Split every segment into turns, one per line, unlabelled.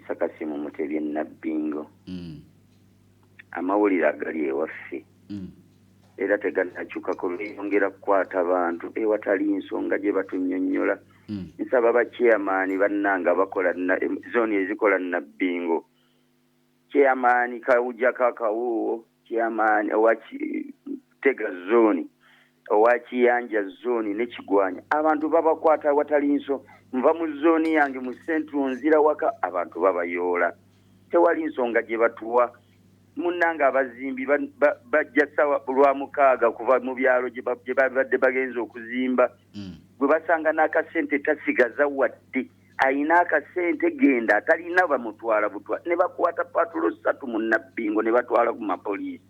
Sakasimu Mutebi Nabbingo. Amawulire agali ewaffe. Era teganakyukako beeyongera kukwata abantu ewatali nsonga gye batunnyonnyola. Nsaba bachairman bannanga bakola zoni ezikola Nabbingo. Chairman Kawuja Kakawuwo, chairman owachi Tega zoni, owachiyanja zoni n'Ekigwanya. Abantu babakwata watali nso. Nva mu zoni yange mu Central nzira waka abantu babayoola. Tewali nsonga gye batuwa. Munnanga abazimbi bajja sawa lwa mukaaga kuva mu byalo gye babadde bagenza okuzimba. Gwe basanga n'akasente tasigaza wadde. Ayina akasente genda atalina bamutwala butwa. Ne bakwata patulo 3 mu Nabbingo ne batwala ku mapoliisi.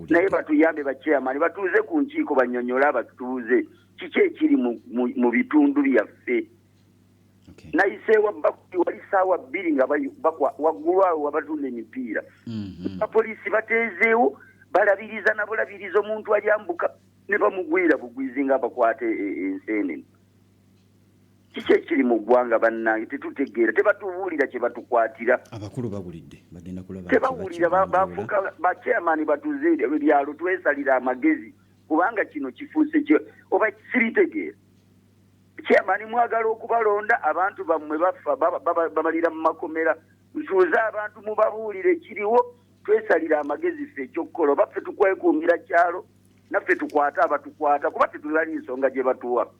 Naye batuyambe bachairman batuuze ku nkiiko bannyonnyola abatuuze. Kiki ekiri mu bitundu byaffe. Nayiseewa bakuli wali saawa 2 nga waggulu awo wabatunda emipiira. Abapoliisi bateezeewo balabiriza na bulabiriza omuntu alyambuka ne bamugwira bugwizi nga bakwate enseenene. Kiki ekiri mu ggwanga bannange tetutegeera tebatubuulira kye batukwatira.
Abakulu babulidde bagenda kulaba.
Tebawulira bafuuka bachairman batuuze ebyalo twesalira amagezi kubanga kino kifuuse oba siritegeera. Chairman mwagala okubalonda abantu bammwe bafa babalira mu makomera. Nsuuza abantu mubabuulire kiriwo twesalira amagezi ffe ekyokukola baffe tukwekuumira kyalo naffe tukwata abatukwata kuba tetulali nsonga gye batuwa.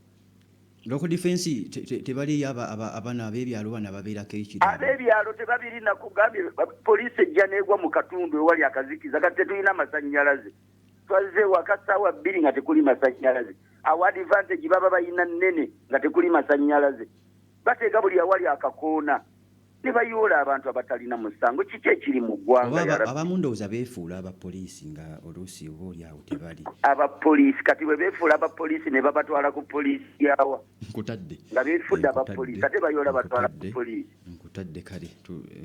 Local defense tebali abana abebyalo bana babeerako ekiri.
Abebyalo tebabiri nakugambye poliisi ejja neegwa mu katundu ewali akazikiza kati tetulina masannyalaze. Twazze wakasaawa 2 nga tekuli masannyalaze. Awa advantage baba bayina nnene nga tekuli masannyalaze. Bateeka buli awali akakoona. Ne bayoola abantu abatalina musango. Kiki ekiri mu ggwanga?
Abamu ndowooza beefuula abapoliisi nga oluusi oba oli awo tebali.
Abapoliisi kati bwe beefuula abapoliisi ne babatwala ku poliisi yawa.
Nkutadde.
Nga beefudde abapoliisi ate bayoola batwala ku poliisi.
Nkutadde kale.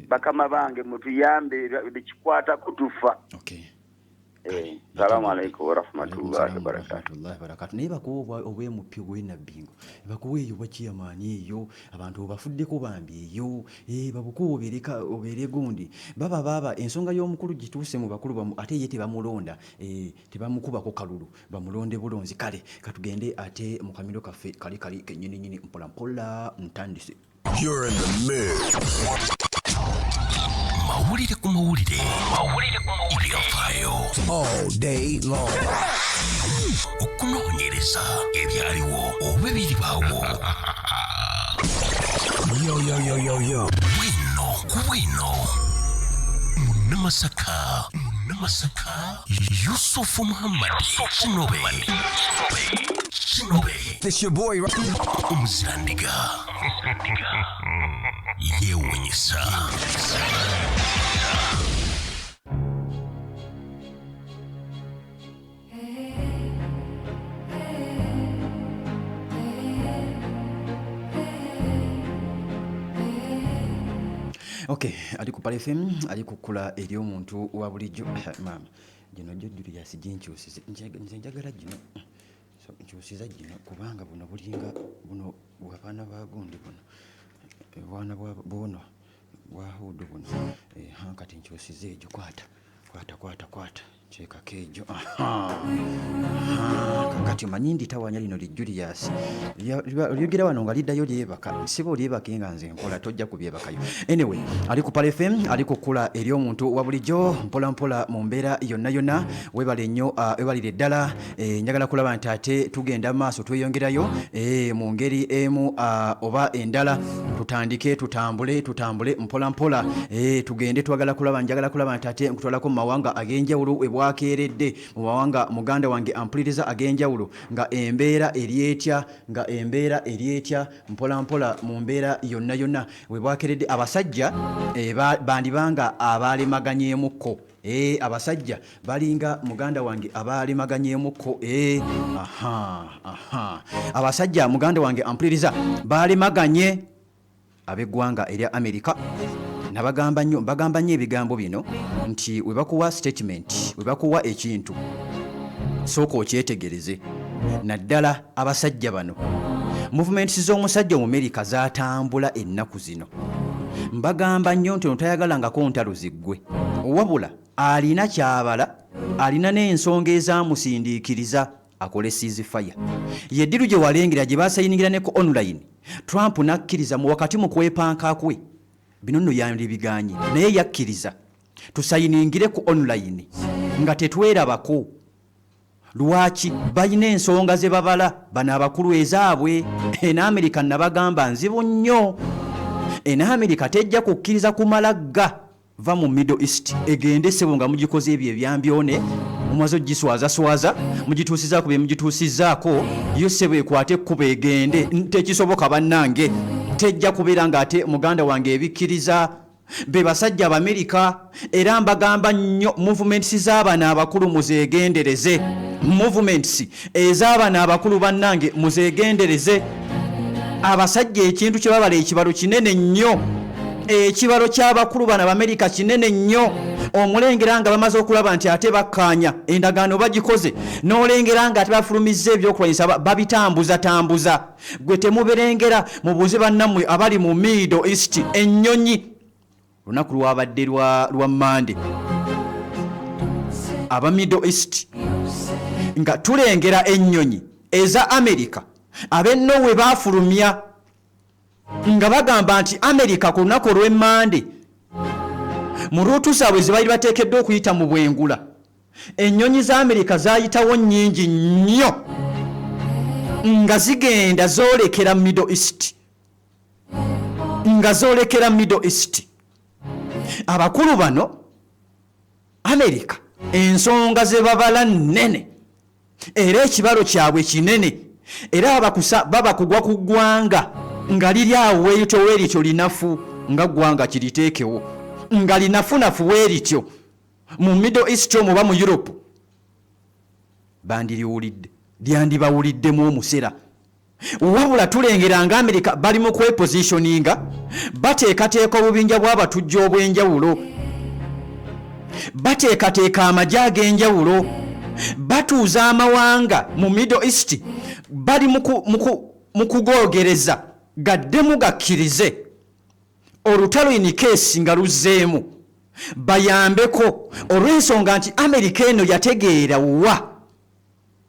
Bakama bange mutuyambe bekikwata kutufa.
Okay.
Salamu alaikum wa rahmatullahi wa barakatuh.
Naye bakuwa obwemupyo bw'Nabbingo bakuwa eyo bachairman eyo abantu bafuddeko bambi eyo babukuwa obeere gundi baba ensonga y'omukulu gituuse mu bakulu bamu ate ye tebamulonda tebamukubako kalulu bamulonde bulonzi kale katugende ate mu kamiro kaffe kali kennyini mpola ntandise.
You're in the mix.
Mawulire ku mawulire ebyafaayo
All day long.
Okunoonyereza ebyaliwo oba ebiribaawo.
Yo.
Bwino Munnamasaka Yusufu Muhammad Kinobe.
This your boy, right?
Omuzirandiga yeewuunyisa.
Okay, ali ku Pale FM ali kukula eri omuntu wa bulijjo mama gino jjujjuli yasiginkyusize nze njagala gino so nkyusiza gino kubanga buno bulinga buno bw'abaana ba gundi buno bwana buno bwahudu buno hankati nkyusize egyo kwata kyekako egyo kakati omanyi ndi tawanya lino Julius lyogera wano nga liddayo lyebaka siba olyebake nga nze mpola tojja kubyebakayo. Anyway ali ku Pale FM ali kukula eri omuntu wa bulijjo mpola mu mbeera yonna webale nnyo webalire ddala njagala kulaba nti ate tugenda maaso tweyongerayo mu ngeri emu oba endala tutandike tutambule mpola tugende njagala kulaba nti ate nkutwalako mu mawanga ag'enjawulo bwakeeredde mu mawanga muganda wange ampuliriza ag'enjawulo nga embeera eryetya mpola mu mbeera yonna we bwakeeredde abasajja bandibanga abalemaganyemukko abasajja balinga muganda wange abalemaganyemukko abasajja muganda wange ampuliriza balemaganye ab'eggwanga erya Amerika bagamba nnyo ebigambo bino nti we bakuwa statement we bakuwa ekintu sooka okyetegereze naddala abasajja bano movements z'omusajja mu Amerika zatambula ennaku zino mbagamba nnyo nti otayagalangako ntalo ziggwe wabula alina kyabala alina n'ensonga ezamusindiikiriza akole ceasefire yeddiru gye walengera gye basayingira ne ku online Trump nakkiriza mu wakati mu kwepanka kwe bino nno yandibiganye naye yakkiriza tusayiningire ku online nga tetwerabako lwaki balina ensonga ze babala bano abakulu ezaabwe Amerika nabagamba nzibu nnyo Amerika tejja kukkiriza kumalagga va mu Middle East egende sebo nga mugikoze ebyo ebyambyone mumaze giswaza mugituusiza ku mugituusizaako yo sebo ekwate ekkuba egende tekisoboka bannange tejja kubeera nga ate muganda wange ebikkiriza be basajja Abamerika era mbagamba nnyo movements z'abaana abakulu muzeegendereze movements ez'abaana abakulu bannange muzeegendereze abasajja ekintu kye babala ekibalo kinene nnyo ekibalo ky'abakulu bano Abamerika kinene nnyo omulengera nga bamaze okulaba nti ate bakkaanya endagaano bagikoze n'olengera nga ate bafulumizza ebyokulwanyisa babitambuza gwe temuberengera mubuuze bannammwe abali mu Middle East ennyonyi lunaku lwabadde lwa Monday aba Middle East nga tulengera ennyonyi eza Amerika ab'ennowe baafulumya nga bagamba nti Amerika ku lunaku olw'Emmande mu ruutu zaabwe ze bali bateekeddwa okuyita mu bwengula ennyonyi za Amerika zaayitawo nnyingi nnyo nga zigenda zoolekera Middle East abakulu bano Amerika ensonga ze babala nnene era ekibalo kyabwe kinene era baba kugwa ku ggwanga nga liri awo weeyito weerityo linafu nga ggwanga kiriteekewo nga linafunafu weerityo mu Middle East omwo oba mu Europe bandiriwulidde lyandibawuliddemu omusera wabula tulengera nga Amerika bali mu kwepositioninga bateekateeka obubinja bw'abatujja obw'enjawulo bateekateeka amagye ag'enjawulo batuuza amawanga mu Middle East bali mu kugoogereza gaddemu gakkirize olutalo in case nga luzzeemu bayambeko olw'ensonga nti Amerika eno yategeera wa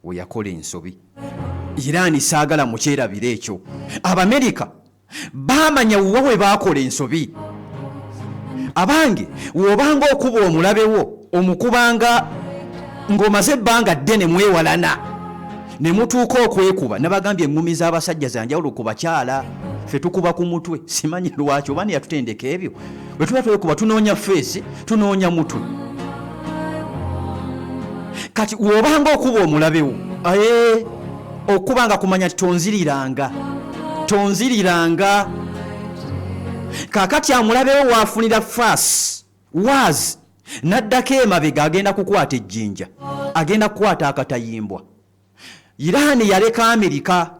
we yakola ensobi Irani saagala mukyerabira ekyo Abamerika baamanya wa we baakola ensobi abange wobanga okuba omulabewo omukubanga ng'omaze ebbanga ddene mwewalana ne mutuuka okwekuba nabagambye eŋŋumi z'abasajja zanjawulo ku bakyala ffe tukuba ku mutwe simanyi lwaki oba neyatutendeka ebyo bwe tuba twekuba tunoonya feesi tunoonya mutwe kati wobanga okuba omulabewo okubanga kumanya ti tonziriranga kakati amulabewo waafunira faasi waazi naddako emabega agenda kukwata ejjinja agenda kukwata akatayimbwa Irani yaleka Amerika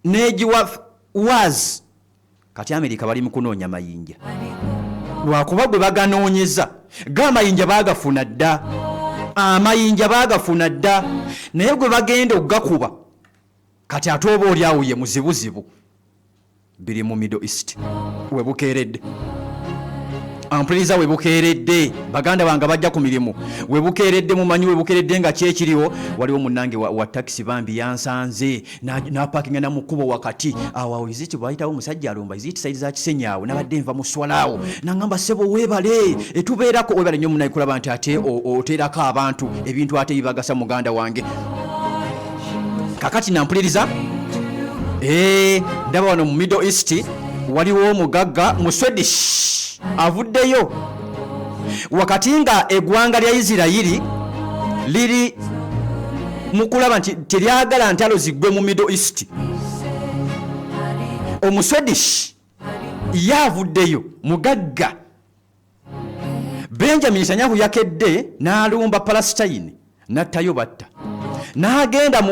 negiwa waazi kati Amerika bali mu kunoonya mayinja lwakuba gwe baganoonyeza g'amayinja baagafuna dda amayinja baagafuna dda naye gwe bagenda okugakuba kati ate oba oli awo ye muzibuzibu biri mu Middle East we bukeeredde ampuliriza we bukeeredde baganda bange bajja ku mirimu we bukeeredde mumanyi we bukeeredde nga kyekiriwo waliwo munnange wa taxi bambi yansanze n'apakinga na mukubo wakati awo iziti bayitawo musajja alomba iziti saidi za kisenyaawo nabadde nva mu swalaawo nangamba sebo weebale etubeerako weebale nnyo munayi kulaba nti ate oteerako abantu ebintu ate bibagasa muganda wange kakati nampuliriza ndaba wano mu Middle East waliwo omugagga mu Swedish avuddeyo wakati nga eggwanga lya Isirayiri liri mu kulaba nti teryagala ntalo ziggwe mu Middle East Omuswedish yavuddeyo mugagga Benjamin Netanyahu yakedde n'alumba Palestine n'attayo batta n'agenda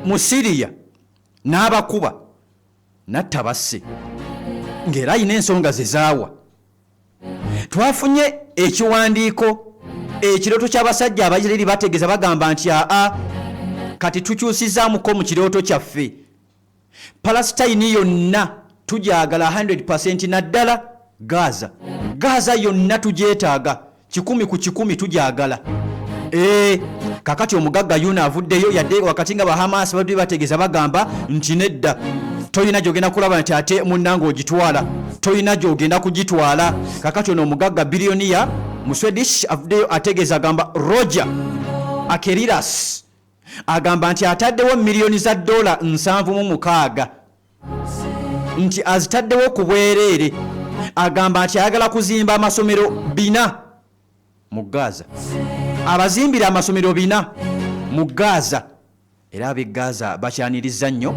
mu Syria n'abakuba n'atta basse ng'era ayina ensonga ze zaawa twafunye ekiwandiiko ekirooto ky'abasajja Abayisirayiri bategeeza bagamba nti kati tukyusizaamuko mu kirooto kyaffe Palestine yonna tujagala 100% naddala Gaza yonna tujeetaaga 100 ku 100 tujagala. Kakati omugagga Yuna avuddeyo yadde wakati nga Bahamas badde bategeza bagamba nti nedda toyina gyogenda kulaba nti ate munnange ogitwala, toyina gyogenda kugitwala. Kakati ono omugagga biliyoniya mu Swedish avuddeyo ategeza agamba Roger Akelius agamba nti ataddewo miliyoni za dola 76 nti azitaddewo ku bwereere. Agamba nti ayagala kuzimba amasomero 4 mu Gaza, abazimbira amasomero 4 mu Gaza. Era ab'e Gaza bakyaniriza nnyo,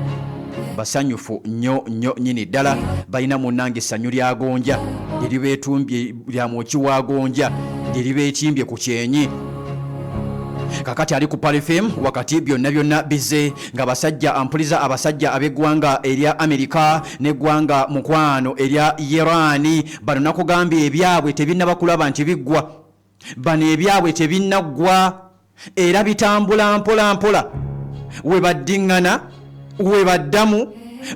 basanyufu nnyo nyini ddala. Balina munnange essanyu lya gonja eribeetumbye lya mwoki wa gonja eribeetimbye ku kyenyi. Kakati ali ku Pal FM wakati byonna bize nga basajja ampuliza abasajja ab'eggwanga erya Amerika n'eggwanga mukwano erya Irani. Bano nakugambye ebyabwe tebinnaba kulaba nti biggwa, bano ebyabwe tebinnaggwa era bitambula mpola we baddiŋŋana we baddamu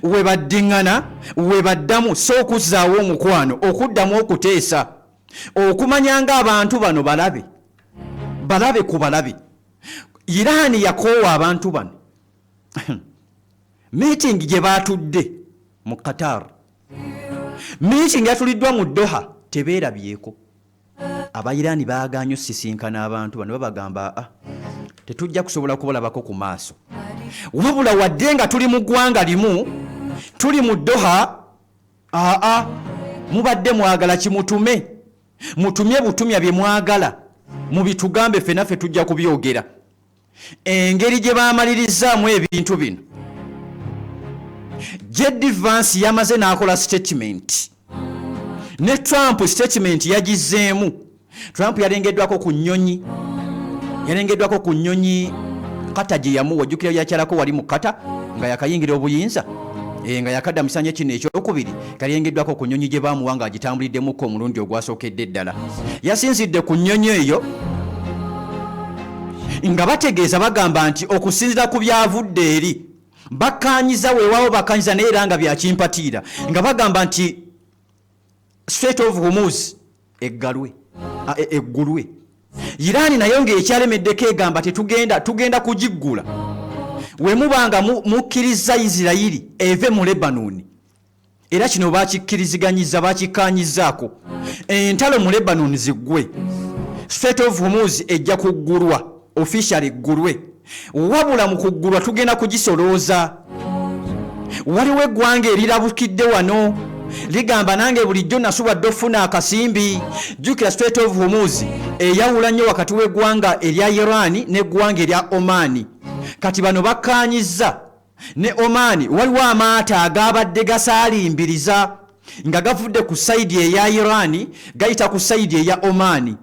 we baddiŋŋana we baddamu. So okuzzaawo omukwano, okuddamu okuteesa, okumanya ng'abantu bano balabe ku balabe. Irani yakoowa abantu bano meeting gye baatudde mu Qatar, meeting yatuliddwa mu Doha, tebeerabyeko. Abayirani baaganya osisinkana abantu bano, babagamba tetujja kusobola kubalabako ku maaso, wabula wadde nga tuli mu ggwanga limu, tuli mu Doha, mubadde mwagala kimutume, mutumye butumya bye mwagala, mubitugambe ffenaffe tujja kubyogera. Engeri gye baamalirizzaamu ebintu bino, JD Vance yamaze n'akola statement, ne Trump statement yagizeemu. Trump yalengeddwako ku nnyonyi kata gye yamuwa, ojjukira yakyalako wali mu kata nga yakayingira obuyinza, nga yakadda misanya kino ekyokubiri, kalengeddwako ku nnyonyi gye baamuwa nga agitambuliddemukko omulundi ogwasookedde ddala. Yasinzidde ku nnyonyi eyo nga bategeeza bagamba nti okusinzira ku byavudde eri bakkaanyiza, weewaawo bakkaanyiza naye era nga byakimpatiira, nga bagamba nti Strait of Hormuz eggulwe. Irani nayo ng'ekyalemeddeko egamba tugenda kugiggula we mubanga mukkiriza Isirayiri eve mu Lebanon. Era kino bakikkiriziganyiza, bakikkaanyizaako entalo mu Lebanon ziggwe. Strait of Hormuz ejja kuggulwa, officially eggulwe, wabula mu kuggulwa tugenda kugisolooza. Waliwo eggwanga erirabukidde wano ligamba nange bulijjo nasubadde ofuna akasimbi. Jjukira Strait of Hormuz eyawula nnyo wakati w'eggwanga erya Irani n'eggwanga erya Omani. Kati bano bakkaanyizza ne Omani waliwo amaato agabadde gasaalimbiriza nga gavudde ku sayidi eya Irani gayita ku sayidi eya Omani.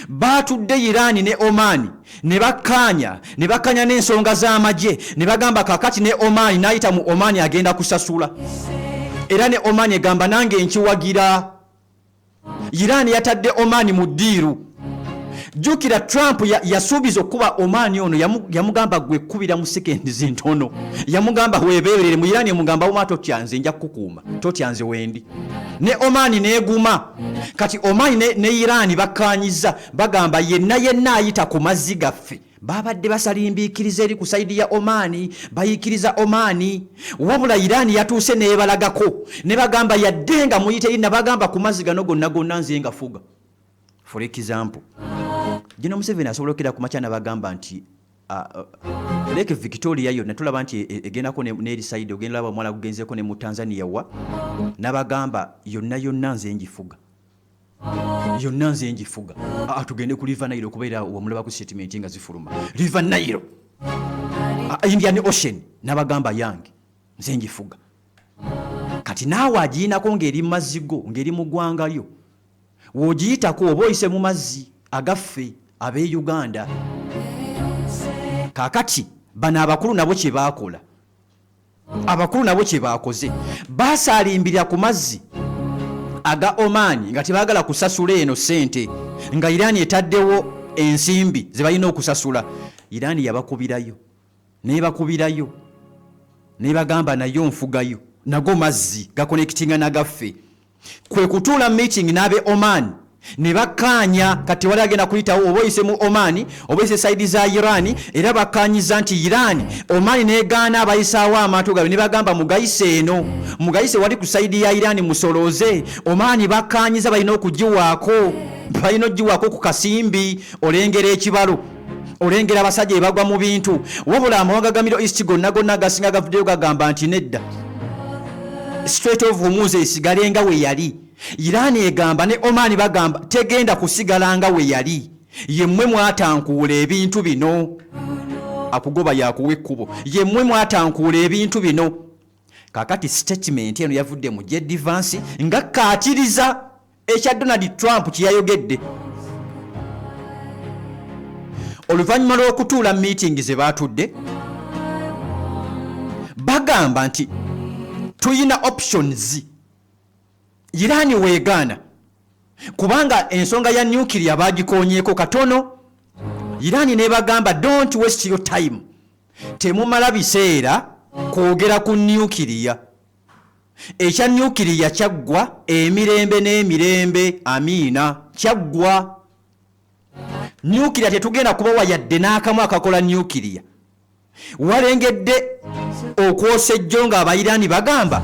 Baatudde Irani ne Omani ne bakkaanya n'ensonga z'amagye, ne bagamba kakati ne Omani n'ayita mu Omani agenda kusasula. Era ne Omani egamba nange nkiwagira. Irani yatadde Omani mu ddiiru. Jjukira Trump yasuubiza okuba Omani ono, yamugamba gwe kkubira mu sekendi zintono, yamugamba weebeerere. Mu Irani yamugamba wuma totyanze, nja kukukuuma, totyanze wendi. Ne Omani neeguma. Kati Omani ne Irani bakkaanyiza bagamba yenna ayita ku mazzi gaffe babadde basalimbiikiriza eri ku sayidi ya Omani, bayiikiriza Omani, wabula Irani yatuuse neebalagako ne bagamba yadde nga muyite eri, nabagamba ku mazzi gano gonna nze nga fuga. For example, Gino Museveni asobola okera ku makya nabagamba nti Lake Victoria yonna tulaba nti egendako n'eri sayidi, ogenda laba omwala gugenzeko ne mu Tanzania wa, nabagamba yonna nze ngifuga. Yonna nze ngifuga. Tugende ku River Nile okubeera wamulaba ku statement nga zifuluma. River Nile, Indian Ocean, nabagamba yange nze ngifuga. Kati naawe agiinako ng'eri mazzigo, ng'eri mu ggwanga lyo, w'ogiyitako oba oyise mu mazzi agaffe ab'e Uganda. Kakati bano abakulu nabo kye baakola, abakulu nabo kye baakoze, basaalimbirira ku mazzi aga Omani nga tebaagala kusasula eno ssente, nga Irani etaddewo ensimbi ze balina okusasula. Irani yabakubirayo nebagamba nayo nfugayo, nago mazzi gakonektinga nagaffe kwe kutuula meeting n'abe Oman ne bakkaanya kati wali agenda kuyitawo oba oyise mu Oman oba oyise saidi za Iran era bakkaanyiza nti Iran Oman negaana abayisaawo amaato gabe ne bagamba mugayise eno mugayise wali ku saidi ya Iran musolooze Oman bakkaanyiza balina okugiwaako balina ogiwaako ku kasimbi olengera ekibalo olengera abasajja ebagwa mu bintu wabula amawanga ga Middle East gonna gasinga gavuddeyo gagamba nti nedda Strait of Hormuz esigalenga we yali Iran egamba ne Oman bagamba tegenda kusigalanga we yali yemmwe mwatankuula ebintu bino akugoba yakuwa ekkubo yemmwe mwatankuula ebintu bino kakati statement eno yavudde mu JD Vance nga kaatiriza ekya Donald Trump kiyayogedde oluvannyuma lw'okutuula meeting ze baatudde bagamba nti tuyina options Iran weegaana kubanga ensonga ya nuclear bagikonyeeko katono Iran ne bagamba don't waste your time temumala biseera kwogera ku nuclear ekya nuclear kyaggwa emirembe n'emirembe amiina kyaggwa nuclear tetugenda kubawa yadde n'akamu akakola nuclear walengedde okwosa ejjo nga abayirani bagamba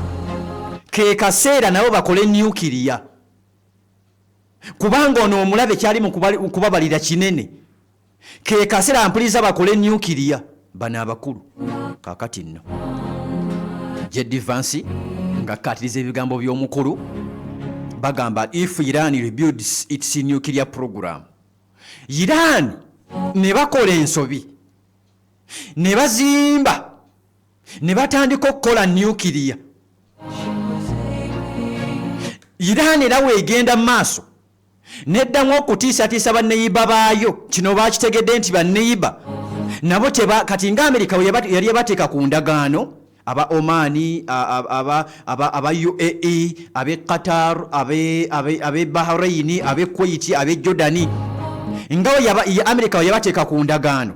ke kaseera nabo bakole nuclear kubanga ono omulabe kyali mu kubabalira kinene ke kaseera mpuliza bakole nuclear bana abakulu kakati nno JD Vance nga katiriza ebigambo by'omukulu bagamba if Iran rebuilds its nuclear program Iran ne bakola ensobi ne bazimba ne batandika okukola nuclear Iran era weegenda maaso neddamu okutiisatiisa banneyiba baayo kino baakitegedde nti banneyiba nabo kati nga Amerika yali yabateeka ku ndagaano aba Omani aba UAE abe Qatar abe Bahrain abe Kuwait abe Jordani ngawo ya Amerika yabateeka ku ndagaano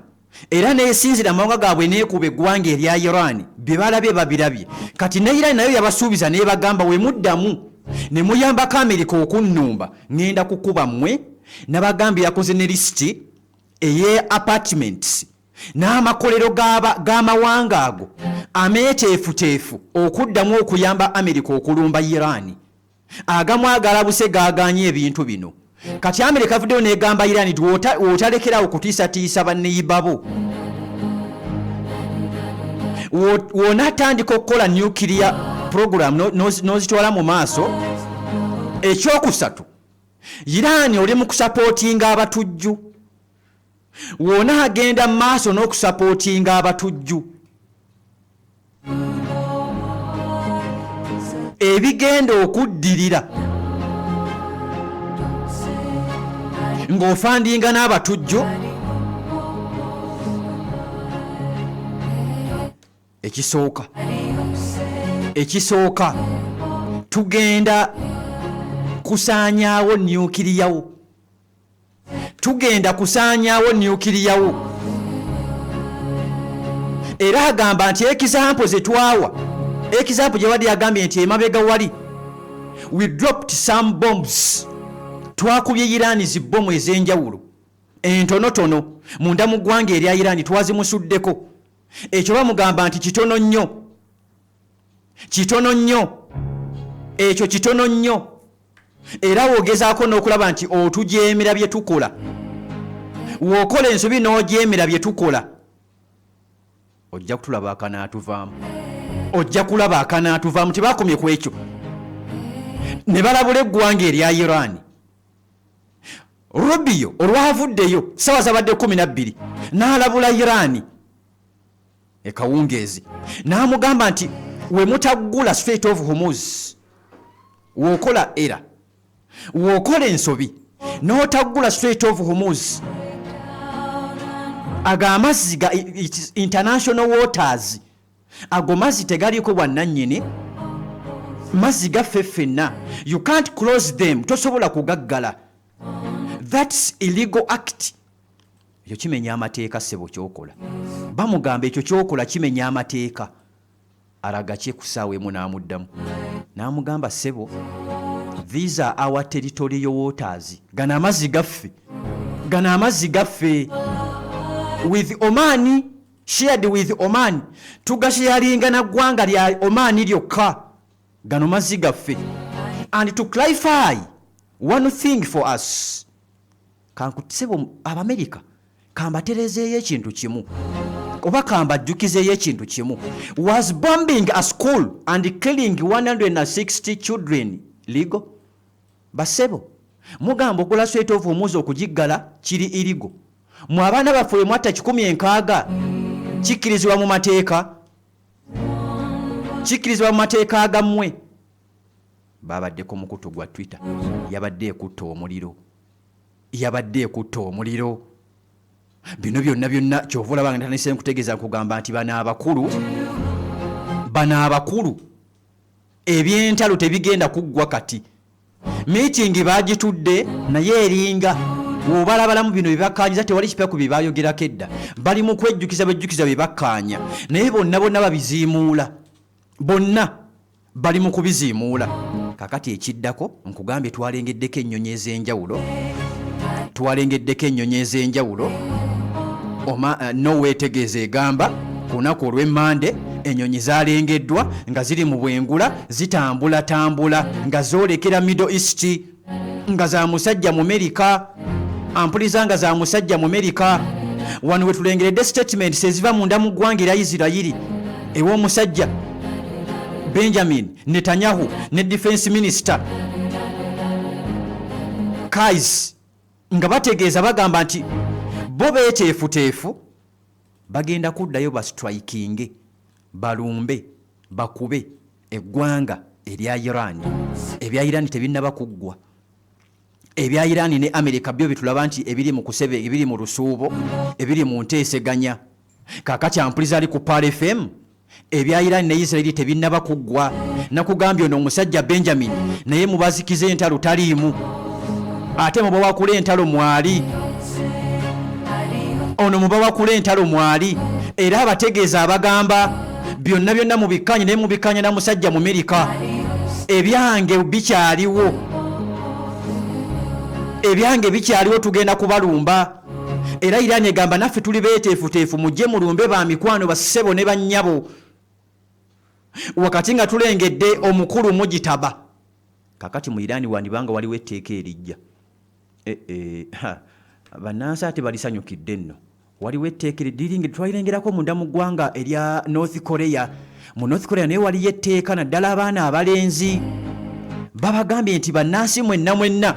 era neesinzira amawanga gaabwe neekuba eggwanga erya Iran byebalabye babirabye kati ne Iran nayo yabasuubiza nebagamba we muddamu ne muyambako Amerika okunnumba ngenda kukuba mmwe nabagambye yakoze ne lisiti eye apartments n'amakolero g'amawanga ago ameeteefuteefu okuddamu okuyamba Amerika okulumba Iran agamu agalabuse gaaganye ebintu bino kati Amerika avuddeyo negamba Iran nti wotalekerawo kutiisatiisa banneyibabo wonatandika okukola nuclear program nozitwala mu maaso ekyokusatu Iran oli mu kusapootinga abatujju wona agenda mu maaso n'okusapootinga abatujju ebigenda okuddirira ng'ofandinga n'abatujju ekisooka tugenda kusaanyaawo nuclear era agamba nti example zetwawa example gye wadde yagambye nti emabega wali we dropped some bombs twakubye Iran zibbomu ez'enjawulo entonotono munda mu ggwanga erya Iran twazimusuddeko ekyo bamugamba nti kitono nnyo ekyo kitono nnyo era wogezaako n'okulaba nti otujeemera bye tukola w'okola ensobi n'ojeemera bye tukola ojja kutulaba akanaatuvaamu tebakomye ku ekyo ne balabula eggwanga erya Iran Rubio olwavuddeyo sawa zabadde 12 n'alabula Iran ekawungeezi n'amugamba nti we mutaggula Strait of Hormuz w'okola era w'okola ensobi n'otaggula Strait of Hormuz ago amazzi ga international waters ago mazzi tegaliiko bwannannyini mazzi gaffe ffenna you can't close them tosobola kugaggala that's illegal act ekyo kimenya amateeka ssebo kyokola bamugamba ekyo kyokola kimenya amateeka alaga kyekusaawa emu n'amuddamu n'amugamba ssebo these are our territorial waters gano amazzi gaffe with Oman shared with Oman tugasharinga na ggwanga lya Oman lyokka gano mazzi gaffe. And to clarify one thing for us, kankutesebo Abamerika kambaterezeeyo ekintu kimu oba kambajjukizeeyo ekintu kimu, was bombing a school and killing 160 children legal? Basebo mugamba okola sweet of omuzi okugiggala kiri irigo, mu abaana baffe mwatta 16 kikkirizibwa mu mateeka agammwe. Babadde ku mukutu gwa Twitter yabadde ekutta omuliro. Bino byonna kyova olaba nga ntanise nkutegeeza nkugamba nti bano abakulu ebyentalo tebigenda kuggwa kati. Meeting bagitudde naye eringa wobalabalamu bino bibakkaanyiza tewali kipya ku bibayogerako edda, bali mu kwejjukiza bibakkaanya naye bonna babiziimuula, bonna bali mu kubiziimuula. Kakati ekiddako nkugambye twalengeddeko ennyonyi ez'enjawulo. Noweetegeeza egamba ku lunaku olw'Emmande ennyonyi zalengeddwa nga ziri mu bwengula zitambula nga zoolekera Middle East nga za musajja mu Amerika, ampuliza nga za musajja mu Amerika. Wano we tulengeredde statements eziva munda mu ggwanga erya Isirayiri ew'omusajja Benjamin Netanyahu ne Defense Minister Kais nga bategeeza bagamba nti bo beeteefuteefu bagenda kuddayo bastrikinge balumbe bakube eggwanga erya Iran. Ebya Iran tebinnaba kuggwa. Ebya Iran ne Amerika byo bitulaba nti ebiri mu kusebe, ebiri mu lusuubo, ebiri mu nteeseganya. Kakati ampuliza ali ku Pal FM ebya Iran ne Israeli tebinnaba kuggwa. Nakugambye ono omusajja Benjamin naye mubazikize entalo taliimu, ate mubawa kula entalo mwali. Ono mubawa kula entalo mwali era abategeeza abagamba byonna mubikkanye naye mubikkanya na musajja mu Amerika. Ebyange bikyaliwo tugenda kubalumba. Era Iran egamba naffe tuli beeteefuteefu mujje mulumbe ba mikwano bassebo ne bannyabo. Wakati nga tulengedde omukulu mugitaba. Kakati mu Iran wandibanga waliwo etteeka erijja. Bannansi ate balisanyukidde nno. Waliwo etteeka eriringi twayirengerako munda mu ggwanga erya North Korea. Mu North Korea naye waliyo etteeka naddala abaana abalenzi. Babagambye nti bannansi mwenna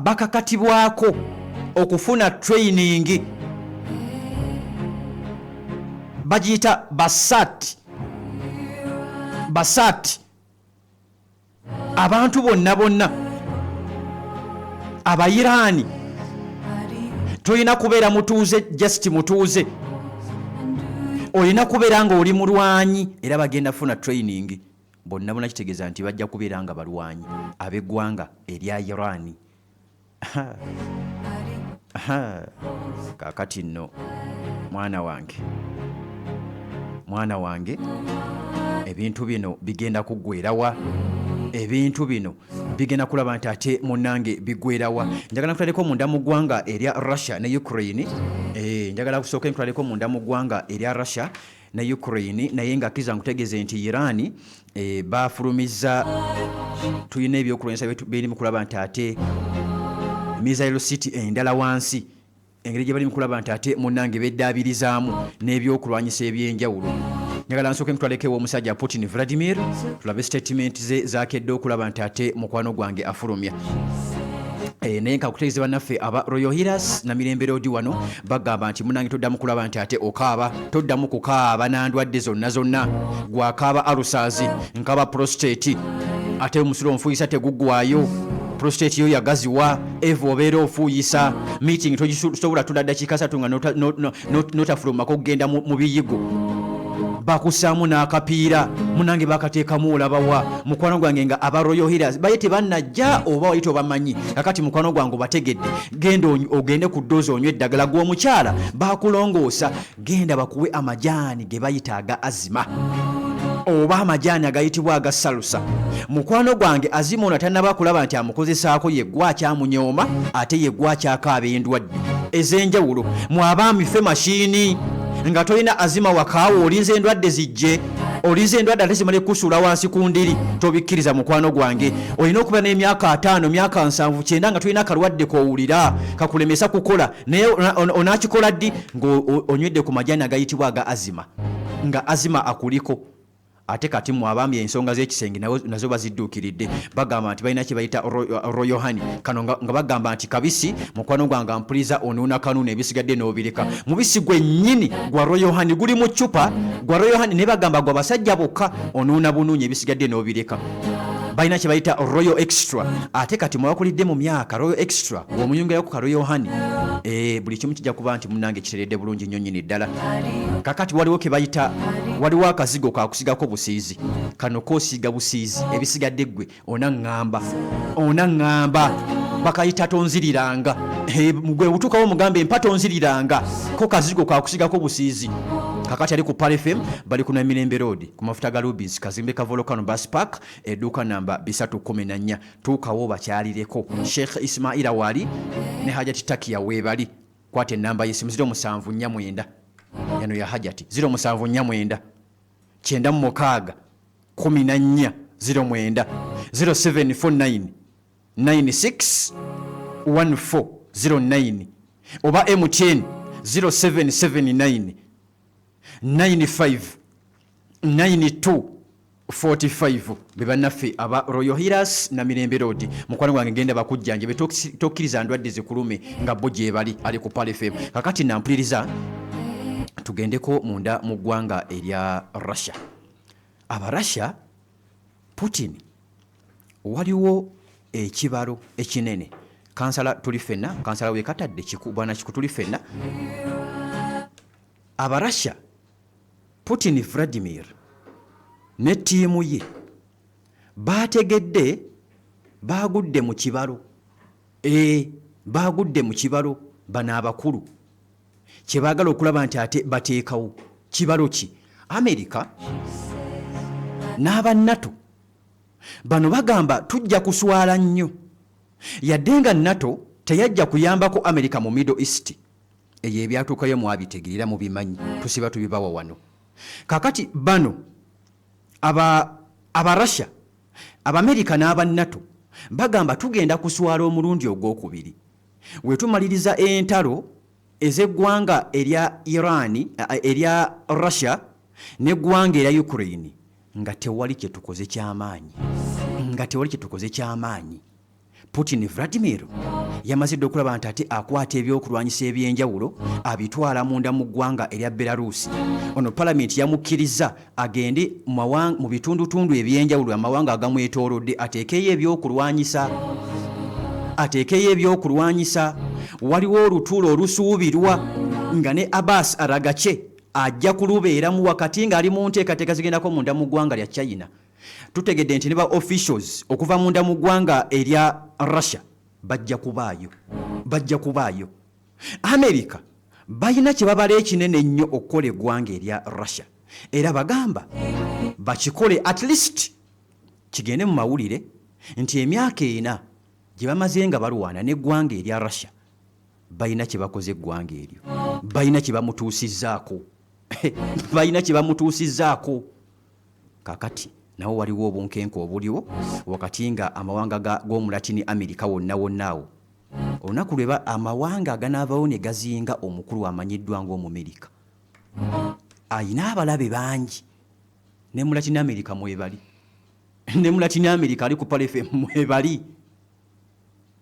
bakakatibwako okufuna training. Bagiyita basat. Abantu bonna Abayirani toyina kubeera mutuuze just mutuuze, olina kubeera nga oli mulwanyi era bagenda funa training. Bonna kitegeeza nti bajja kubeera nga balwanyi ab'eggwanga erya Iran. Kakati nno mwana wange ebintu bino bigenda kuggwerawa, ebintu bino bigenda kulaba nti ate munnange biggwerawa. Njagala nkutwaleko munda mu ggwanga erya Russia ne Ukraine. Njagala kusooka nkutwaleko munda mu ggwanga erya Russia ne Ukraine naye nga kiza nkutegeeze nti Iran bafulumiza tulina ebyokulwanyisa biri mu kulaba nti ate Missile City endala wansi engeri gye bali mu kulaba nti ate munnange beddaabirizaamu n'ebyokulwanyisa eby'enjawulo. Njagala nsooke ntwaleko omusajja Putin Vladimir tulabe statement ze zakedde okulaba nti ate mukwano gwange afulumya. Naye nkakutegeeza bannaffe aba Royal Healers na Mirembe Road wano bagamba nti munnange toddamu kulaba nti ate okaaba, toddamu kukaaba n'andwadde zonna. Gwakaaba ulcers, nkaba prostate, ate omusulo omufuuyisa teguggwayo. Prostate yo yagaziwa, evo obeera ofuuyisa. Meeting togisobola tula ddakiika 3 nga notafulumako kugenda mu biyigo. bakusaamu n'akapiira munange bakateekamu olabawa mukwano gwange nga aba Royal Healers baye tebannajja oba wali tobamanyi kakati mukwano gwange bategedde genda ogende ku ddoozi onywe eddagala gw'omukyala bakulongoosa genda bakuwe amajaani ge bayita aga azima oba amajaani agayitibwa agasalusa mukwano gwange azima ono tannaba kulaba nti amukozesaako yeggwa akyamunyooma ate yeggwa akyakaaba endwadde ez'enjawulo mu abaami ffe mashiini nga tolina azima wakaawo olinza endwadde zijje olinza endwadde ate zimale kusuula wansi ku ndiri tobikkiriza mukwano gwange olina okuba n'emyaka 5 myaka 7 9 nga tolina akalwadde kowulira kakulemesa kukola naye onaakikola ddi ng'onywedde ku majaani agayitibwa aga azima nga azima akuliko ate kati mu abaami ensonga z'ekisenge nazo bazidduukiridde bagamba nti balina kye bayita Royal Honey kano nga bagamba nti kabisi mukwano gwange ampuliza onuuna kanuuna ebisigadde n'obireka mubisi gwennyini gwa Royal Honey guli mu ccupa gwa Royal Honey ne bagamba gwa basajja bokka onuuna bunuunya ebisigadde n'obireka balina kye bayita Royal Extra ate kati mwakulidde mu myaka Royal Extra omuyungiraku ka Royal Honey buli kimu kijja kuba nti munnange kiteredde bulungi nnyo nnyini ddala kakati waliwo ke bayita waliwo akazigo kakusigako busiizi kano koosiiga busiizi ebisigadde ggwe onaŋŋamba bakayita tonziriranga gwe butuukawo mugambe empa tonziriranga ko kazigo kakusigako busiizi kakati ali ku Pal FM bali ku Namirembe Road ku mafuta ga Rubis kazimbe ka Volcano Bus Park edduuka namba 314 tuukawo bakyalireko Sheikh Ismaila Wali ne Hajati Takia weebali kwate namba y'essimu 0749 yano ya Hajati 0749 96 14 09 0749 96 1409 oba MTN 0779 95 92 45 bebannaffe aba Royal Healers na Mirembe Road mukwano gwange ngenda bakujjanje tokkiriza ndwadde zikulume nga bo gye bali ali ku Pal FM kakati nampuliriza tugendeko munda mu ggwanga erya Russia aba Russia Putin waliwo ekibalo ekinene kansala tuli fenna kansala wekatadde bwana kiku tuli fenna aba Russia Putin Vladimir ne ttiimu ye bategedde bagudde mu kibalo bagudde mu kibalo bano abakulu kye baagala okulaba nti ate bateekawo kibalo ki Amerika n'aba NATO bano bagamba tujja kuswala nnyo yadde nga NATO teyajja kuyambako Amerika mu Middle East eyo ebyatuukayo mwabitegeera mu bimanyi tusiba tubibawa wano kakati bano aba Russia Abamerika n'aba NATO bagamba tugenda kuswala omulundi ogwokubiri wetumaliriza entalo ez'eggwanga erya Iran erya Russia n'eggwanga erya Ukraine nga tewali kye tukoze ky'amaanyi Putin Vladimir yamazidde okulaba nti ate akwata ebyokulwanyisa ebyenjawulo abitwala munda mu ggwanga erya Belarus ono palamenti yamukkiriza agende mu bitundutundu ebyenjawulo amawanga agamwetoolodde ateekeyo ebyokulwanyisa waliwo olutuulo olusuubirwa nga ne Abbas Aragache ajja kulubeeramu wakati ng'ali mu nteekateeka zigendako munda mu ggwanga lya China tutegedde nti ne ba officials okuva munda mu ggwanga erya Russia bajja kubaayo Amerika balina kye babala ekinene ennyo okukola eggwanga erya Russia era bagamba bakikole at least kigende mu mawulire nti emyaka 4 gye bamaze nga balwana n'eggwanga erya Russia balina kye bakoze eggwanga eryo balina kye bamutuusizzaako kakati nawo waliwo obunkenke obuliwo wakati nga amawanga g'omulatini Amerika wonnawonnaawo olunaku lweba amawanga aganaavawo ne gazinga omukulu amanyiddwa ng'Omumerika ayina abalabe bangi ne mulatini Amerika mwebali ne mulatini Amerika ali ku Pal FM mwebali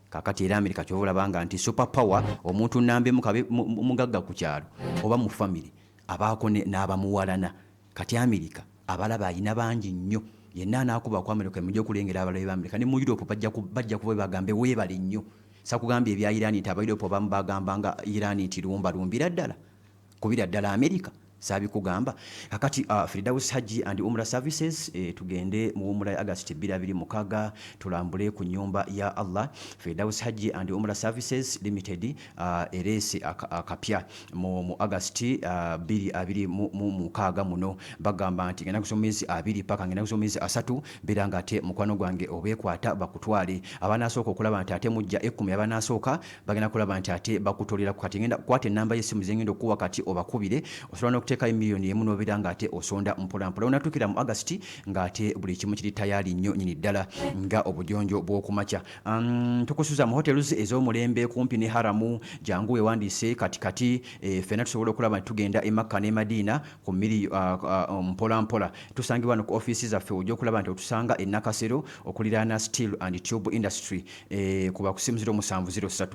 kakati era Amerika kyova olabanga nti super power omuntu nambe mugagga ku kyalo oba mu family abaako n'abamuwalana kati Amerika abalaba ayina bangi nnyo yenna anaakuba ku Amerika mujja okulengera abalabe ba Amerika ne mu Europe bajja kuba bagambe weebale nnyo sakugambye ebya Iran nti aba Europe bamu bagamba nga Iran nti lumbira ddala kubira ddala Amerika saabikugamba kakati Firdaus Haji and Umrah Services tugende mu Umrah ya August 2026 tulambule ku nyumba ya Allah. Firdaus Haji and Umrah Services Limited eresi akapya mu August 2026 muno bagamba nti ngenda kusomezi 2 paka ngenda kusomezi 3 biranga ate mukwano gwange obekwata bakutwale abanasooka okulaba nti ate mujja 10 abanasooka bagenda kulaba nti ate bakutolera kati ngenda kwate namba y'essimu zengendo kuwa kati obakubire osobola okuteeka miliyoni emu n'obiranga ate osonda mpolampola onatukira mu August ng'ate buli kimu kiri tayali nnyo nyini ddala nga obujonjo bw'okumakya. Tukusuza mu hotels ez'omulembe kumpi ne Haramu jangu wewandiise katikati ffenna tusobola okulaba nti tugenda e Makka ne Madina ku mmiri mpolampola tusangibwa no ku offices zaffe ojja okulaba nti otusanga e Nakasero okuliraana Steel and Tube Industry kuba ku simu 0703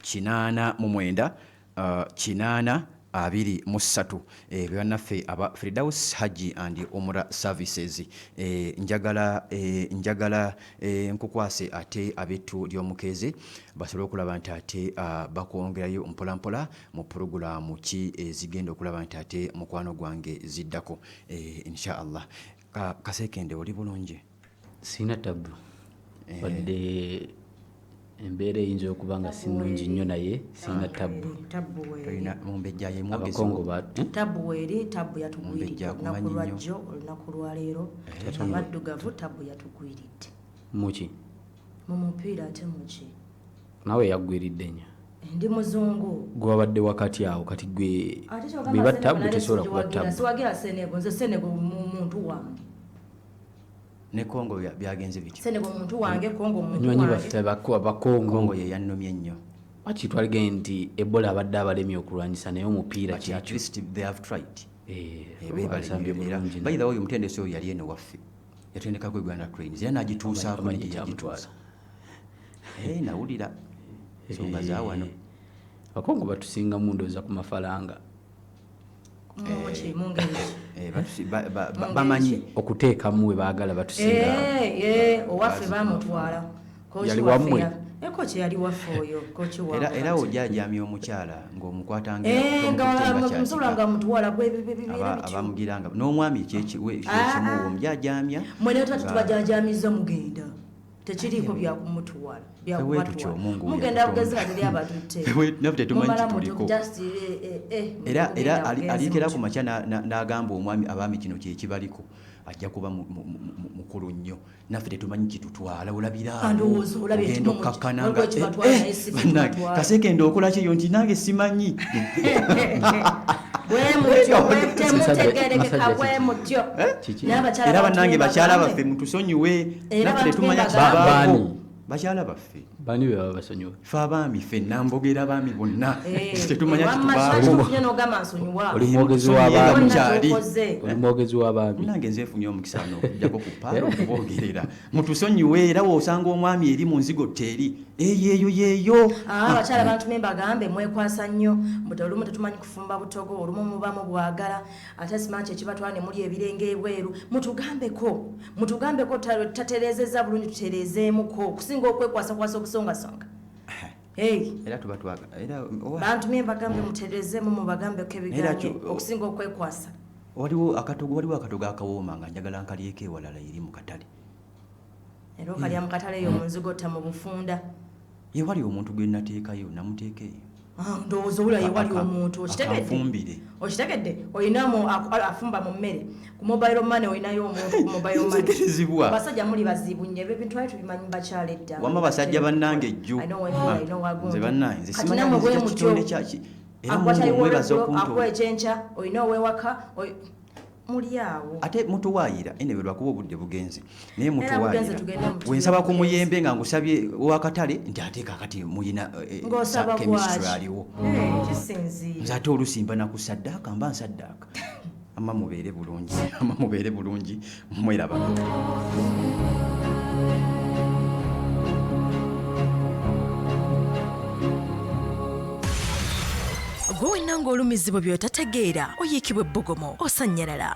8 8 23 bannaffe aba Firdaus Haji and Umrah Services njagala nkukwase ate abetu ly'omukeze basobole okulaba nti ate bakwongerayo mpolampola mu programu ki ezigenda okulaba nti ate mukwano gwange ziddako inshallah. Kasekende oli bulungi?
Sina tabu wadde embeera eyinza okuba nga sinungi nnyo naye sina tabu.
Toyina mumbejja ye mwogezi
abakongo
tabu weeri tabu yatugwiridde olunaku lwajjo olunaku lwaleero abaddugavu tabu yatugwiridde
muki
mu mupiira ate muki
nawe yagwiridde nnyo
ndi muzungu
gwabadde wakati awo kati gwe biba tabu tesobola kuba tabu.
siwagira Senego nze Senego muntu wange
ne Kongo byagenze biti
Senego muntu wange Kongo muntu
nyonyi
wange
baffe abakongo
Kongo ye yannomye nnyo
waki twalige nti Ebola abadde abalemye okulwanyisa naye omupiira
but at least they have tried.
basambye bulungi
by the way omutendesi oyo yali eno waffe yatendekako Uganda Cranes era n'agituusaako n'egituusa nawulira ensonga za wano
abakongo batusinga mundoza ku mafalanga
bamanyi
okuteekamu we baagala batusinga
owaffe bamutwala
yali wammwe
kochi yali waffe oyo kochi wa
era ojajamya omukyala ng'omukwatanga
nga mutwala
abamugiranga n'omwami kyekimu omujajamya
mwene tubajajamiza mugenda tekiriko bya kumutwala mugenda bugezi kateri abatutte
era alikera ku makya n'agamba omwami abaami kino kyekibaliko ajja kuba mukulu nnyo naffe tetumanyi kitutwala olabiraogenda okukakkananga Kasekende okola kiyo nti nange simanyi era bannange bakyala baffe mutusonyiwe naffe tetumanya kibaako bakyala baffe
bani be baba basonyiwe
ffe abaami ffenna mbogera abaami bonna tetumanya
oli mwogezi w'abaami
nange nzeefunye omukisa n'okujjako ku paalo okubogerera mutusonyiwe era woosanga omwami eri mu nzigo teri yeeyo
abakyala bantumye mbagambe mwekwasa nnyo mbuti olumu tetumanyi kufumba butogo olumu mubamu bwagala ate simanyi kyekibatwala ne muli ebirenge ebweru mutugambeko tatereezezza bulungi tutereezeemuko okusinga okwekwasa okusongasonga
era tuba twagala
bantumye mbagambe mutereezeemu mubagambeko ebigambo okusinga okwekwasa
waliwo akatogo akawooma nga njagala nkalyeko ewalala eri mu katale
era okalya mu katale eyo mu nzigota mu bufunda
ye wali omuntu gwe nateekayo namuteeka eyo
ndowooza owula ye wali omuntu okitegedde olinamu afumba mu mmere ku mobile money olinayo omuntu ku mobile money abasajja muli bazibu nnyo ebyo ebintu ali tubimanyi bakyala edda
wama basajja bannange ejju nze bannange nze simanyi kitonde kyaki era mwebaza okunto
akuwa ekyenkya olina owewaka muliawo
ate mutuwaayira ene lwakuba obudde bugenze naye mutuwaayira wensaba ku muyembe nga ngusabye wakatale nti ate kakati muyina chemistry aliwo nze ate olusimba naku saddaaka mba nsaddaaka ama mubeere bulungi mweraba
gwe wenna ng'olumizibwa by'otategeera oyiikibwa ebbugumu osanyalala